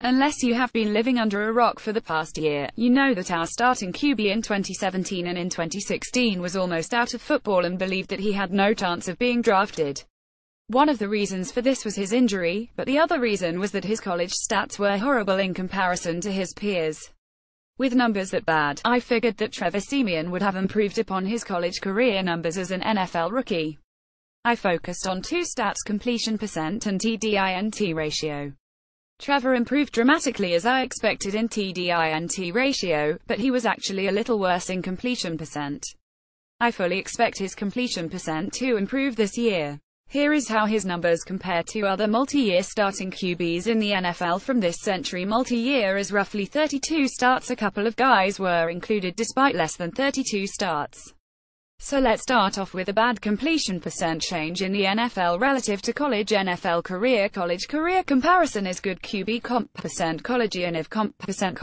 Unless you have been living under a rock for the past year, you know that our starting QB in 2017 and in 2016 was almost out of football and believed that he had no chance of being drafted. One of the reasons for this was his injury, but the other reason was that his college stats were horrible in comparison to his peers. With numbers that bad, I figured that Trevor Siemian would have improved upon his college career numbers as an NFL rookie. I focused on two stats: completion percent and TDINT ratio. Trevor improved dramatically as I expected in TDINT ratio, but he was actually a little worse in completion percent. I fully expect his completion percent to improve this year. Here is how his numbers compare to other multi-year starting QBs in the NFL from this century. Multi-year is roughly 32 starts. A couple of guys were included despite less than 32 starts. So let's start off with a bad completion percent change in the NFL relative to college. NFL career. College career comparison is good. QB comp percent, college UNIV comp percent,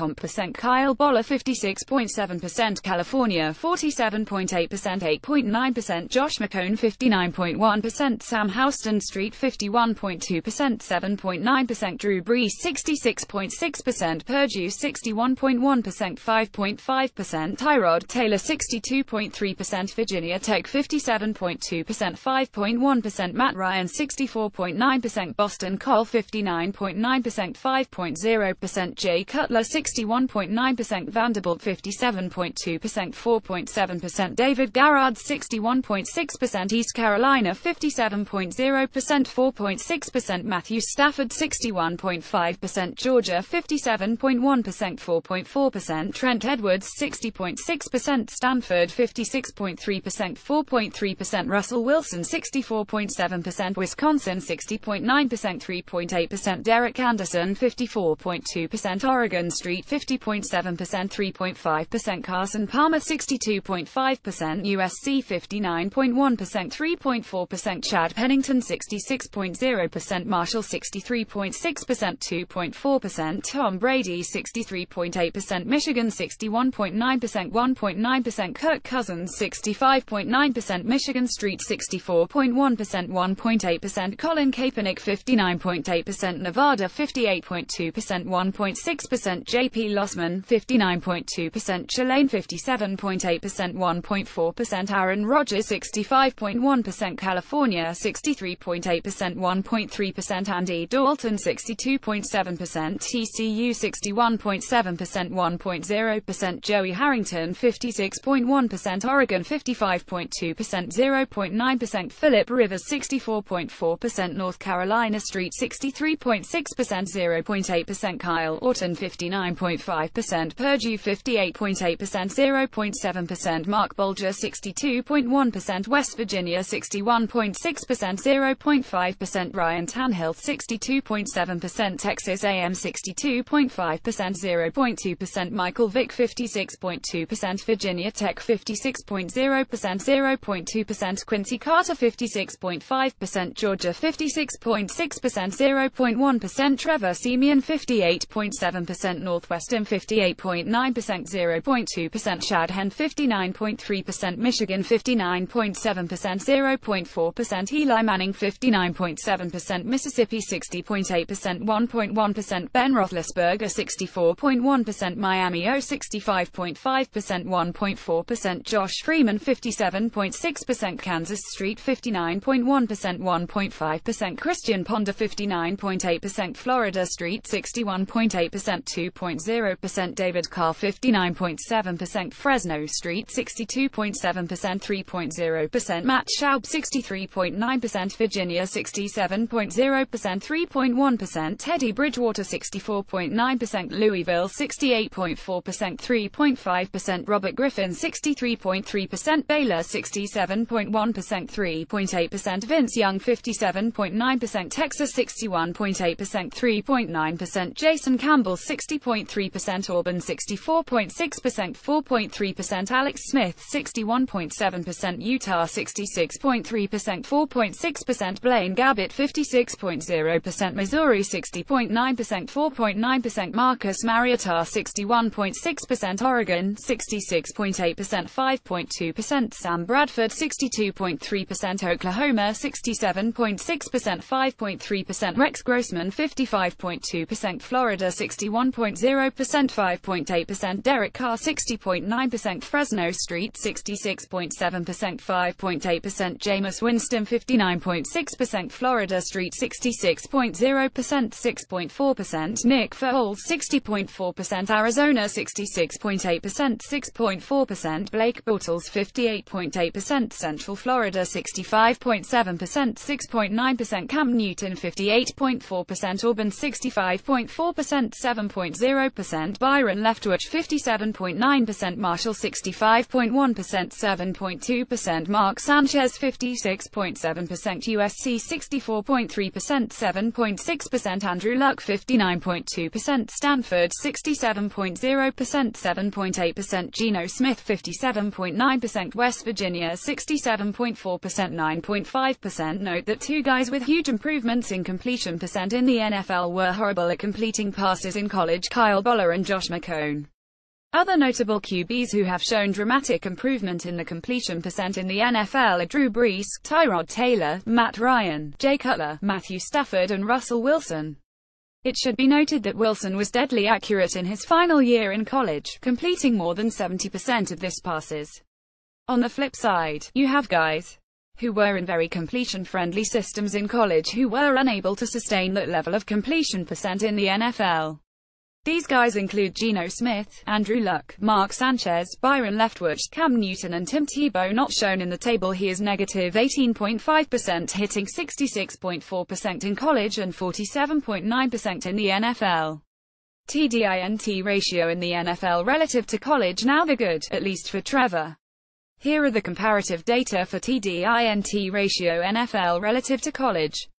Kyle Boller 56.7%, California 47.8%, 8.9%, Josh McCown 59.1%, Sam Houston Street 51.2%, 7.9%, Drew Brees 66.6%, Purdue 61.1%, 5.5%, Tyrod Taylor 62.3%, Virginia Tech 57.2%, 5.1%, Matt Ryan 64.9%, Boston College 59.9%, 5.0%, Jay Cutler 61.9%, Vanderbilt 57.2%, 4.7%, David Garrard 61.6%, East Carolina 57.0%, 4.6%, Matthew Stafford 61.5%, Georgia 57.1%, 4.4%, Trent Edwards 60.6%, Stanford 56.3%, 4.3%, Russell Wilson 64.7%, Wisconsin 60.9%, 3.8%, Derek Anderson 54.2%, Oregon Street 50.7%, 3.5%, Carson Palmer 62.5%, USC 59.1%, 3.4%, Chad Pennington 66.0%, Marshall 63.6%, 2.4%, Tom Brady 63.8%, Michigan 61.9%, 1.9%, Kirk Cousins 65.9%, Michigan Street 64.1%, 1.8%, Colin Kaepernick 59.8%, Nevada 58.2%, 1.6%, JP Lossman 59.2%, Tulane 57.8%, 1.4%, Aaron Rodgers 65.1%, California 63.8%, 1.3%, Andy Dalton 62.7%, TCU 61.7%, 1.0%, Joey Harrington 56.1%, Oregon 55.2%, 0.9%, Philip Rivers 64.4%, North Carolina Street 63.6%, 0.8%, Kyle Orton 59.5%, Purdue 58.8%, 0.7%, Mark Bulger 62.1%, West Virginia 61.6%, 0.5%, Ryan Tannehill 62.7%, Texas A&M 62.5%, 0.2%, Michael Vick 56.2%, Virginia Tech 56.0%, 0.2%, Quincy Carter 56.5%, Georgia 56.6%, 0.1%, Trevor Siemian 58.7%, Northwestern 58.9%, 0.2%, Chad Henne 59.3%, Michigan 59.7%, 0.4%, Eli Manning 59.7%, Mississippi 60.8%, 1.1%, Ben Roethlisberger 64.1%, Miami O 65.5%, 1.4%, Josh Freeman 57.6%, Kansas Street 59.1%, 1.5%, Christian Ponder 59.8%, Florida Street 61.8%, 2.0%, David Carr 59.7%, Fresno Street 62.7%, 3.0%, Matt Schaub 63.9%, Virginia 67.0%, 3.1%, Teddy Bridgewater 64.9%, Louisville 68.4%, 3.5%, Robert Griffin 63.3%, Baylor 67.1%, 3.8%, Vince Young 57.9%, Texas 61.8%, 3.9%, Jason Campbell 60.3%, Auburn 64.6%, 4.3%, Alex Smith 61.7%, Utah 66.3%, 4.6%, Blaine Gabbert 56.0%, Missouri 60.9%, 4.9%, Marcus Mariota 61.6%, Oregon 66.8%, 5.2%, 62.3%, Sam Bradford 62.3%, Oklahoma 67.6%, 5.3%, Rex Grossman 55.2%, Florida 61.0%, 5.8%, Derek Carr 60.9%, Fresno Street 66.7%, 5.8%, Jameis Winston 59.6%, Florida Street 66.0%, 6.4%, Nick Foles 60.4%, Arizona 66.8%, 6.4%, Blake Bortles 58.8%, Central Florida 65.7%, 6.9%, Cam Newton 58.4%, Auburn 65.4%, 7.0%, Byron Leftwich 57.9%, Marshall 65.1%, 7.2%, Mark Sanchez 56.7%, USC 64.3%, 7.6%, Andrew Luck 59.2%, Stanford 67.0%, 7.8%, Geno Smith 57.9%, West Virginia 67.4%, 9.5%. Note that two guys with huge improvements in completion percent in the NFL were horrible at completing passes in college: Kyle Boller and Josh McCown. Other notable QBs who have shown dramatic improvement in the completion percent in the NFL are Drew Brees, Tyrod Taylor, Matt Ryan, Jay Cutler, Matthew Stafford and Russell Wilson. It should be noted that Wilson was deadly accurate in his final year in college, completing more than 70% of his passes. On the flip side, you have guys who were in very completion-friendly systems in college who were unable to sustain that level of completion percent in the NFL. These guys include Geno Smith, Andrew Luck, Mark Sanchez, Byron Leftwich, Cam Newton and Tim Tebow. Not shown in the table, he is negative 18.5%, hitting 66.4% in college and 47.9% in the NFL. TDINT ratio in the NFL relative to college: now the good, at least for Trevor. Here are the comparative data for TDINT ratio NFL relative to college.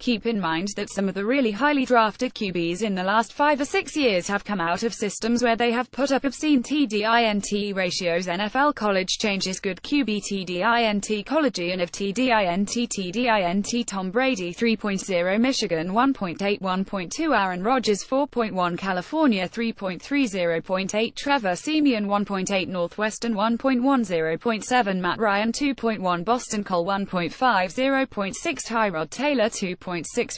Keep in mind that some of the really highly drafted QBs in the last 5 or 6 years have come out of systems where they have put up obscene TDINT ratios. NFL college changes: good QB TDINT college and of TDINT Tom Brady 3.0, Michigan 1.8, 1.2, Aaron Rodgers 4.1, California 3.3, 0.8, Trevor Siemian 1.8, Northwestern 1.1, 0.7, Matt Ryan 2.1, Boston Cole 1.5, 0.6, Tyrod Taylor 2.6,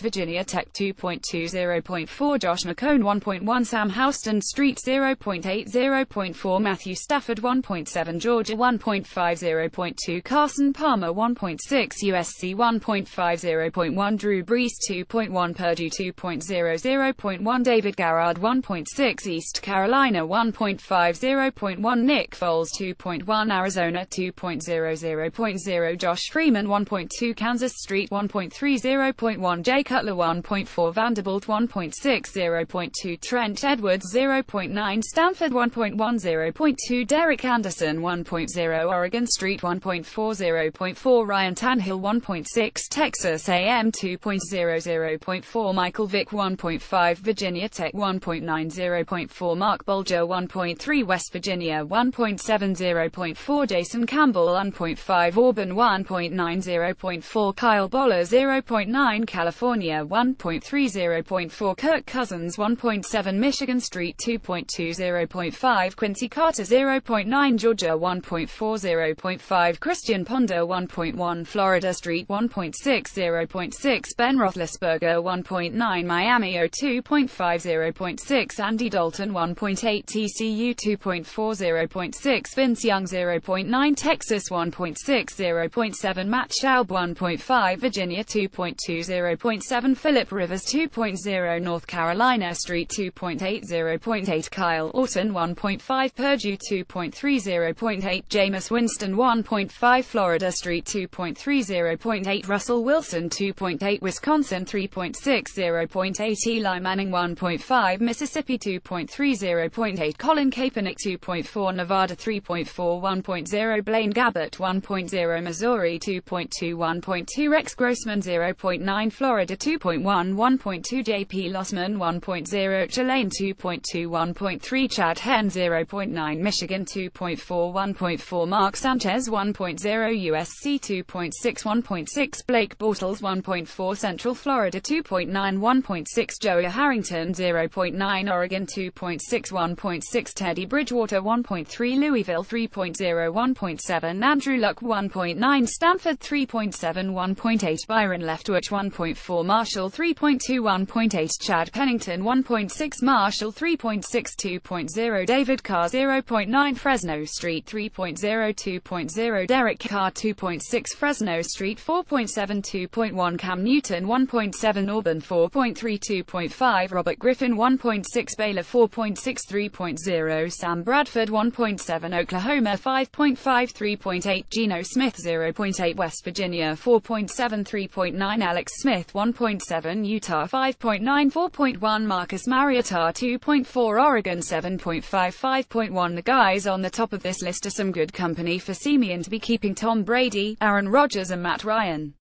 Virginia Tech 2.2, 0.4, Josh McCown 1.1, Sam Houston Street 0.8, 0.4, Matthew Stafford 1.7, Georgia 1.5, 0.2, Carson Palmer 1.6, USC 1.5, 0.1, Drew Brees 2.1, Purdue 2.0, 0.1, David Garrard 1.6, East Carolina 1.5, 0.1, Nick Foles 2.1, Arizona 2.0, 0.0, Josh Freeman 1.2, Kansas Street 1.3, 0.1, Jay Cutler 1.4, Vanderbilt 1.6, 0.2, Trent Edwards 0.9, Stanford 1.1, 0.2, Derek Anderson 1.0, Oregon Street 1.4, 0.4, Ryan Tannehill 1.6, Texas A&M 2.0, 0.4, Michael Vick 1.5, Virginia Tech 1.9, 0.4, Mark Bulger 1.3, West Virginia 1.7, 0.4, Jason Campbell 1.5, Auburn 1.9, 0.4, Kyle Boller 0.9, California 1.3, 0.4, Kirk Cousins 1.7, Michigan Street 2.2, 0.5, Quincy Carter 0.9, Georgia 1.4, 0.5, Christian Ponder 1.1, Florida Street 1.6, 0.6, Ben Roethlisberger 1.9, Miami 2.5, 0.6, Andy Dalton 1.8, TCU 2.4, 0.6, Vince Young 0.9, Texas 1.6, 0.7, Matt Schaub 1.5, Virginia 2.2, 0.7, Philip Rivers 2.0, North Carolina Street 2.8, 0.8, Kyle Orton 1.5, Purdue 2.3, 0.8, Jameis Winston 1.5, Florida Street 2.3, 0.8, Russell Wilson 2.8, Wisconsin 3.6, 0.8, Eli Manning 1.5, Mississippi 2.3, 0.8, Colin Kaepernick 2.4, Nevada 3.4, 1.0, Blaine Gabbert 1.0, Missouri 2.2, 1.2, Rex Grossman 0.9, 2.9 Florida 2.1 1.2 JP Lossman 1.0 Tulane 2.2 1.3 Chad Henne 0.9 Michigan 2.4 1.4 Mark Sanchez 1.0 USC 2.6 1.6 Blake Bortles 1.4 Central Florida 2.9 1.6 Joey Harrington 0.9 Oregon 2.6 1.6 Teddy Bridgewater 1.3 Louisville 3.0 1.7 Andrew Luck 1.9 Stanford 3.7 1.8 Byron Leftwich 1.4 Marshall 3.2 1.8 Chad Pennington 1.6 Marshall 3.6 2.0 David Carr 0.9 Fresno Street 3.0 2.0 Derek Carr 2.6 Fresno Street 4.7 2.1 Cam Newton 1.7 Auburn 4.3 2.5 Robert Griffin 1.6 Baylor 4.6 3.0 Sam Bradford 1.7 Oklahoma 5.5 3.8 Geno Smith 0.8 West Virginia 4.7 3.9 Alex Smith 1.7 Utah 5.9 4.1 Marcus Mariota 2.4 Oregon 7.5 5.1 The guys on the top of this list are some good company for Simeon to be keeping Tom Brady, Aaron Rodgers and Matt Ryan.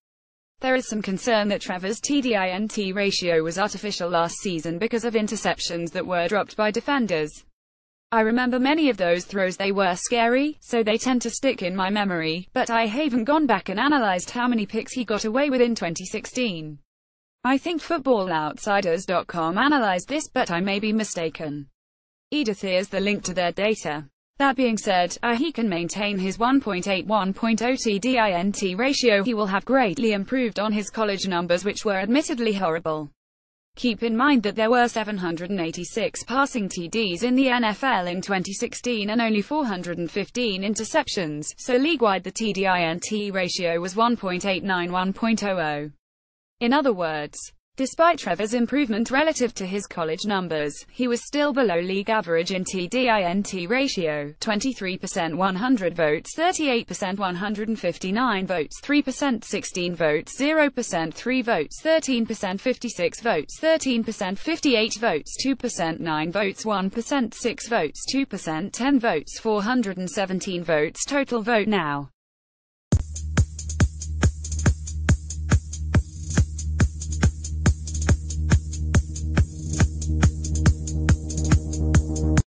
There is some concern that Trevor's TDINT ratio was artificial last season because of interceptions that were dropped by defenders. I remember many of those throws, they were scary, so they tend to stick in my memory, but I haven't gone back and analyzed how many picks he got away with in 2016. I think FootballOutsiders.com analyzed this, but I may be mistaken. Edith, here's the link to their data. That being said, he can maintain his 1.8 1.0 TDINT ratio. He will have greatly improved on his college numbers, which were admittedly horrible. Keep in mind that there were 786 passing TDs in the NFL in 2016 and only 415 interceptions, so league-wide the TDINT ratio was 1.89 1.00. In other words, despite Trevor's improvement relative to his college numbers, he was still below league average in TDINT ratio, 23% 100 votes, 38% 159 votes, 3% 16 votes, 0% 3 votes, 13% 56 votes, 13% 58 votes, 2% 9 votes, 1% 6 votes, 2% 10 votes, 417 votes. Total vote now.